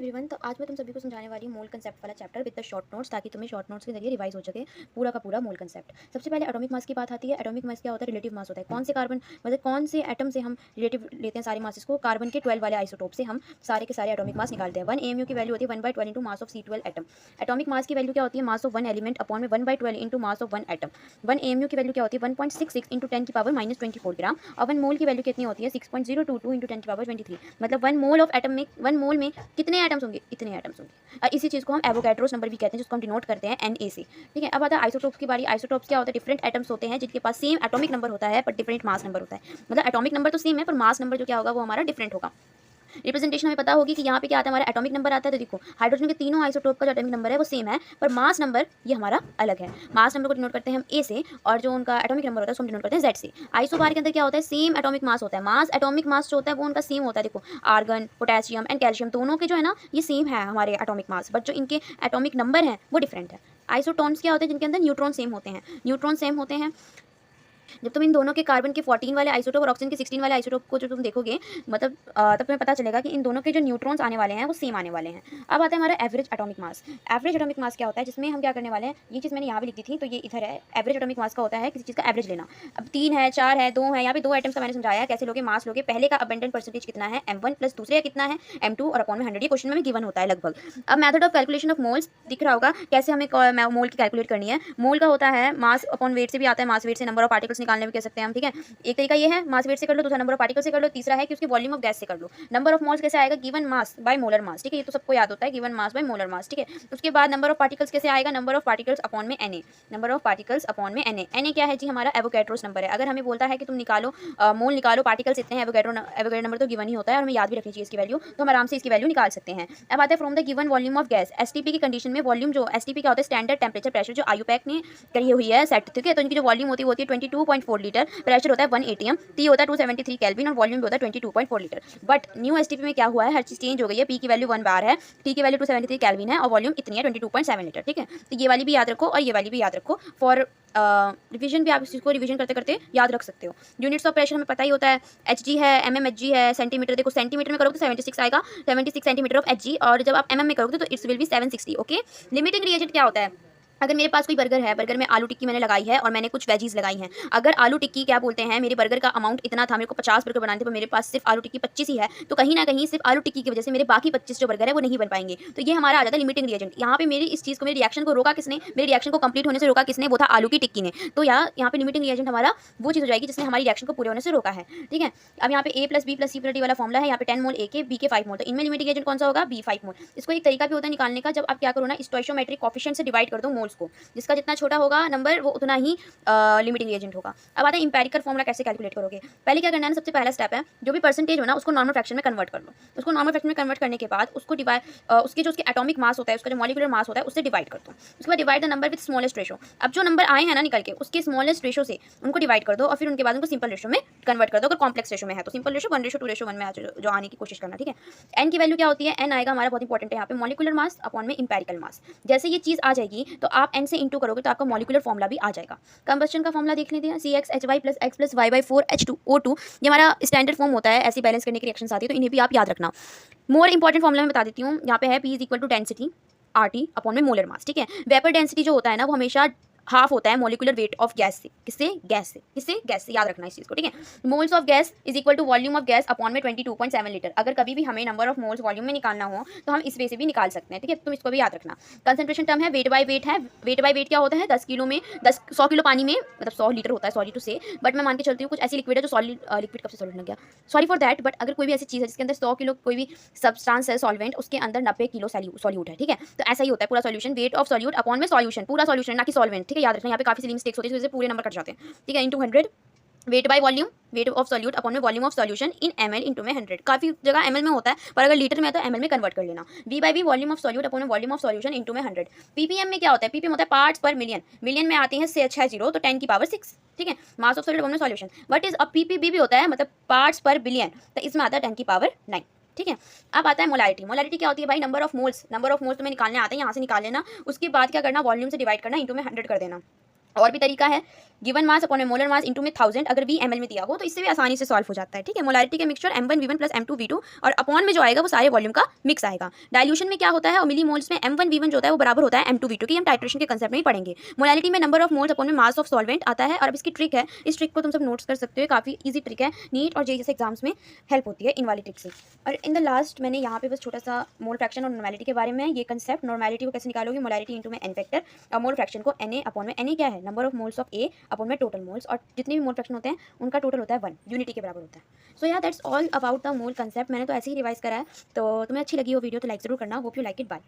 Everyone, तो आज मैं तुम सभी को समझाने वाली हूँ मोल कंसेप्ट वाला chapter with the short notes, ताकि तुम्हें शॉर्ट नोट्स के जरिए रिवाइज हो सके पूरा का पूरा मोल कंसेप्ट। सबसे पहले एटॉमिक मास की बात आती है। एटॉमिक मास क्या होता है? रिलेटिव मास होता है। कौन से कार्बन मतलब कौन से एटम से हम रिलेटिव लेते हैं सारे मासेस को? कार्बन के 12 वाले आइसोटोप से हम सारे के सारे एटॉमिक मास निकालते हैं। 1 AMU की वैल्यू होती है 1/12 into mass of C12 atom. Atomic mass की वैल्यू क्या होती है? मास ऑफ 1 एलिमेंट अपॉन में 1/12 into mass of 1 atom. 1 AMU की वैल्यू क्या होती है? 1.66 इंटू 10 की पावर -24 ग्राम। और 1 मोल की वैल्यू कितनी होती है? 6.022 इंटू 10 की पावर 23। मतलब 1 मोल ऑफ एटम में 1 मोल में कितने एटम्स होंगे? इतने एटम्स होंगे। इसी चीज़ को हम एवोगैड्रोस नंबर भी कहते हैं, जिसको हम डिनोट करते हैं Na से। ठीक है, अब आता है आइसोटोप्स की बारी। आइसोटोप्स क्या होता है? डिफरेंट एटम्स होते हैं जिनके पास सेम एटॉमिक नंबर होता है पर डिफरेंट मास नंबर होता है। मतलब एटॉमिक नंबर तो सेम है पर मास नंबर जो क्या होगा वो हमारा डिफरेंट होगा। रिप्रेजेंटेशन हमें पता होगी कि यहाँ पे क्या आता है, हमारा एटॉमिक नंबर आता है। तो देखो हाइड्रोजन के तीनों आइसोटोप का जो एटॉमिक नंबर है वो सेम है, पर मास नंबर ये हमारा अलग है। मास नंबर को डिनोट करते हैं हम ए से, और जो उनका एटॉमिक नंबर होता है उसको हम डिनोट करते हैं जेड से। आइसोबार के अंदर क्या होता है? सेम एटॉमिक मास होता है। मास एटॉमिक मास जो होता है वो उनका सेम होता है। देखो आर्गन, पोटेशियम एंड कैल्शियम दोनों के जो है ना ये सेम है हमारे एटॉमिक मास, बट जो इनके एटॉमिक नंबर हैं वो डिफरेंट है। आइसोटोन्स क्या होते हैं? जिनके अंदर न्यूट्रॉन सेम होते हैं। न्यूट्रॉन सेम होते हैं। जब तुम इन दोनों के कार्बन के 14 वाले आइसोटोप और ऑक्सीजन के 16 वाले आइसोटोप को जो तुम देखोगे, मतलब तब तुम्हें पता चलेगा कि इन दोनों के जो न्यूट्रॉन्स आने वाले हैं वो सेम आने वाले हैं। अब आता है हमारा average atomic mass. Average atomic mass क्या होता है? जिसमें हम क्या करने वाले हैं, ये चीज़ मैंने यहाँ भी लिखी थी तो ये इधर है। एवरेज एटॉमिक मास का होता है किसी चीज़ का एवरेज लेना। अब 3 है, 4 है, 2 है, यहाँ पे 2 आइटम्स का मैंने समझाया है कैसे लोगे मास लोगे। पहले का अबंडेंट परसेंटेज कितना है M1 प्लस दूसरे का कितना है M2 और अपॉन में 100। ये क्वेश्चन में गिवन होता है लगभग। अब method of calculation of moles दिख रहा होगा कैसे हमें मोल की कैलकुलेट करनी है। मोल का होता है मास अपॉन वेट से भी आता है। मास वेट से नंबर ऑफ पार्टिकल्स निकालने भी कह सकते हैं हम। ठीक है, एक तरीका ये है मास वेट से कर लो, दूसरा नंबर ऑफ पार्टिकल से कर लो, तीसरा है कि उसके वॉल्यूम ऑफ गैस से कर लो। नंबर ऑफ मोल्स कैसे आएगा? Given mass by molar mass. ठीक है, ये तो सबको याद होता है, given mass by molar mass. ठीक है, उसके बाद नंबर ऑफ पार्टिकल्स कैसे आएगा? नंबर ऑफ पार्टिकल्स अपॉन में Na। Number of particles upon में Na क्या है जी? हमारा एवोगैड्रोस नंबर है। अगर हमें बोलता है कि तुम निकालो मोल निकालो, पार्टिकल्स इतने हैं, एवोगैड्रो नंबर तो गिवन ही होता है और हमें याद भी रखनी चाहिए इसकी वैल्यू, तो हम आराम से इसकी वैल्यू निकाल सकते हैं। अब आता है from the given volume of gas. STP की कंडीशन में वॉल्यूम जो एसटीपी क्या होता है? स्टैंडर्ड टेम्परेचर प्रेशर, जो आयुपैक ने करी हुई है सेट। ठीक है, तो इनकी जो वॉल्यूम होती है 22.4 लीटर, प्रेशर होता है 1 atm, टी होता है 273 केल्विन और वॉल्यूम भी होता है 22.4 लीटर। बट न्यू एसटीपी में क्या हुआ है? हर चीज चेंज हो गई है। पी की वैल्यू 1 बार है, टी की वैल्यू 273 केल्विन है और वॉल्यूम इतनी है 22.7 लीटर। ठीक है, तो ये वाली भी याद रखो और ये वाली भी याद रखो। फॉर रिवीजन भी आप इस चीज़ को रिवीजन करते करते याद रख सकते हो। यूनिट्स ऑफ प्रेशर हमें पता ही होता है, एचजी है, एमएमएचजी है, सेंटीमीटर। देखो सेंटीमीटर में करोगे तो 76 आएगा, 76 सेंटीमीटर ऑफ एचजी, और जब आप एमएम में करोगे तो it's will be 760। Okay, limiting reagent क्या होता है? अगर मेरे पास कोई बर्गर है, बर्गर में आलू टिक्की मैंने लगाई है और मैंने कुछ वेजीज लगाई हैं। अगर आलू टिक्की क्या बोलते हैं, मेरे बर्गर का अमाउंट इतना था, मेरे को 50 बर्गर बनाने थे पर मेरे पास सिर्फ आलू टिक्की 25 ही है, तो कहीं ना कहीं सिर्फ आलू टिक्की की वजह से मेरे बाकी 25 जो बर्गर है वो नहीं बन पाएंगे। तो ये हमारा आ जाता है लिमिटिंग रिएजेंट। यहाँ पे मेरी इस चीज़ को, मेरे रिएक्शन को रोका किसने? मेरे रिएक्शन को कंप्लीट होने से रोका किसने? वो था आलू की टिक्की ने। तो यहाँ पे लिमिटिंग रिएजेंट हमारा वो चीज़ हो जाएगी जिसने हमारी रिएक्शन को पूरे होने से रोका है। ठीक है, अब यहाँ पे A plus B plus C plus D वाला फॉर्मला है। यहाँ पे 10 मोल A के, B के 5 मोल, तो इनमें लिमिटिंग एजेंट कौन सा होगा? B 5 मोल। इसको एक तरीका भी होता है निकालने का, जब आप क्या करो ना, स्टोइशियोमेट्रिक कोएफिशिएंट से डिवाइड कर दो मोल्स को, जिसका जितना छोटा होगा नंबर वो उतना ही लिमिटिंग रिएजेंट होगा। अब आता है इंपेरिकल फॉर्मूला कैसे कैलकुलेट करोगे। पहले क्या करना है ना, सबसे पहला स्टेप है जो भी परसेंटेज हो ना उसको नॉर्मल फ्रैक्शन में कन्वर्ट कर लो। उसको नॉर्मल फ्रैक्शन में कन्वर्ट करने के बाद उसको डिवाइड, उसके जो उसके एटॉमिक मास होता है, उसका जो मॉलिक्यूलर मास होता है उससे डिवाइड कर दो। उसके बाद divide the number with smallest ratio. अब जो नंबर आए हैं ना निकल के, उसके स्मॉलेस्ट रेशो से उनको डिवाइड कर दो और फिर उनके बाद उनको सिंपल रेशो में कन्वर्ट कर दो। अगर कॉम्प्लेक्स रेशो में है तो सिंपल रेशो 1:2:1 में जो आने की कोशिश करना। ठीक है, एन की वैल्यू क्या होती है? एन आएगा हमारा, बहुत इंपॉर्टेंट है यहाँ पे, मॉलिक्यूलर मास अपॉन में इंपेरिकल मास। जैसे ये चीज़ आ जाएगी तो आप एन से इंटू करोगे तो आपका मॉलिक्यूलर फॉर्मूला भी आ जाएगा। कंबस्शन का फॉर्मूला देख लेते हैं, CxHy plus x plus y/4H2O2। ये हमारा स्टैंडर्ड फॉर्म होता है, ऐसे बैलेंस करने की रिएक्शंस आती है, तो इन्हें भी आप याद रखना। मोर इंपॉर्टेंट फॉर्मूला मैं बता देती हूँ। यहाँ पे है P is equal to density RT upon में मोलर मास। ठीक है, वेपर डेंसिटी जो होता है ना वो हमेशा हाफ होता है मॉलिक्यूलर वेट ऑफ गैस से। किससे? गैस से। किससे? गैस से। याद रखना इस चीज़ को। ठीक है, moles of gas is equal to volume of gas upon में 22.7 लीटर। अगर कभी भी हमें नंबर ऑफ मोल्स वॉल्यूम में निकालना हो तो हम इस वे से भी निकाल सकते हैं। ठीक है, तुम इसको भी याद रखना। कंसंट्रेशन टर्म है वेट बाय वेट है। वेट बाय वेट क्या होता है? 10 किलो में 100 किलो पानी में मतलब 100 लीटर होता है, सॉरी टू से, बट मैं मान के चलती हूँ कुछ ऐसी लिक्विड है जो सॉलिड, लिक्विड कब से सॉलिड लग गया, सॉरी फॉर दैट, बट अगर कोई भी ऐसी चीज़ है जिसके अंदर 100 किलो कोई भी सब्सटेंस है सॉल्वेंट, उसके अंदर 90 किलो सॉल्यूट है। ठीक है, तो ऐसा ही होता है पूरा solution, wait of solute upon में सॉल्यूशन, पूरा सॉल्यूशन ना कि सॉल्वेंट। ठीक है, याद रखना, यहाँ पे काफी सिली मिस्टेक्स होती है, इस वजह से पूरे नंबर कट जाते हैं। ठीक है, into 100 weight by volume, weight of solute upon में volume of solution in ml into में 100। काफी जगह ml में होता है पर अगर लीटर में है तो ml में कन्वर्ट कर लेना। v by V volume of solute upon में वॉल्यूम ऑफ सॉल्यूशन इंटू में 100। ppm में क्या होता है? ppm होता है पार्ट्स पर मिलियन। मिलियन में आते हैं 6 जीरो, तो 10 की पावर 6। ठीक है, मास ऑफ सॉल्यूट अपॉन में सॉल्यूशन। व्हाट इज अब ppb भी होता है, मतलब पार्ट्स पर बिलियन, तो इसमें आता है 10 की पावर 9। ठीक है, अब आता है मोलारिटी। मोलारिटी क्या होती है भाई? Number of moles. Number of moles तुम्हें निकालने आते हैं, यहाँ से निकाल लेना। उसके बाद क्या करना? वॉल्यूम से डिवाइड करना, इंटू में 100 कर देना। और भी तरीका है, गिवन मास अपॉन में मोलर मास इंटू में 1000 अगर V ml में दिया हो तो इससे भी आसानी से सॉल्व हो जाता है, ठीक है। मोलारिटी के मिक्सचर m1v1 प्लस m2v2 और अपॉन में जो आएगा वो सारे वॉल्यूम का मिक्स आएगा। डाइल्यूशन में क्या होता है और मिली मोल्स में m1v1 जो होता है वो बराबर होता है m2v2 की हम टाइट्रेशन के कंसेप्ट में ही पढ़ेंगे। मोलारिटी में नंबर ऑफ मोल्स अपॉन में मास ऑफ सॉल्वेंट आता है। और अब इसकी ट्रिक है, इस ट्रिक को तुम सब नोट्स कर सकते हो, काफ़ी ईजी ट्रिक है, नीट और जेईई जैसे एग्जाम्स में हेल्प होती है इन वाली ट्रिक से। और इन द लास्ट मैंने यहाँ पे बस छोटा सा मोल फ्रैक्शन और नॉर्मेलिटी के बारे में ये कंसेप्ट, नॉर्मेलिटी को कैसे निकालोगे, मोलारिटी इंटू में n फैक्टर और मोल फ्रैक्शन को Na अपॉन में Na क्या है, number of moles of A upon में टोटल मोल्स, और जितने भी मोल फ्रैक्शन होते हैं उनका टोटल होता है 1, यूनिटी के बराबर होता है। सो या that's all about the mole concept. मैंने तो ऐसे ही रिवाइज करा है, तो तुम्हें अच्छी लगी वो वीडियो तो लाइक जरूर करना। Hope you like it, bye.